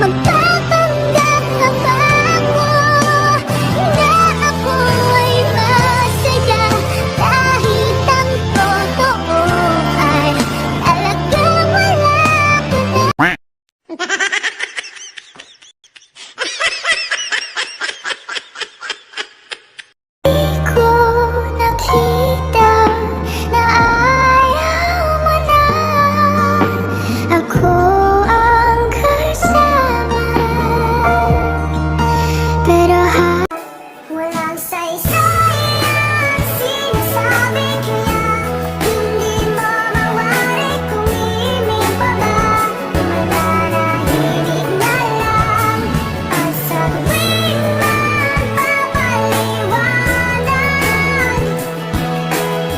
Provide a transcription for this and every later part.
Magpapanggap na ba ako na ako ay masaya kahit ang totoo ay talagang wala ka na. Di ko nakita na ayaw mo na ako ang kasama. Pero walang saysay ang sinasabi, kaya hindi mo mawari kung imig pa ba. Mananahimik na lang at sa tuwing magpapaliwanag,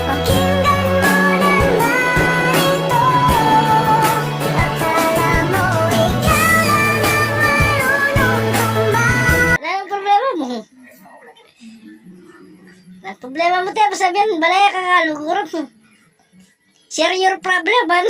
pakinggan mo naman ito. Akala mo ikaw lang ang marunong tumba. Ano ang problema mo? Ang problema mo tayo, sabihan, balaya ka nga, lugurot mo. Share your problem, man.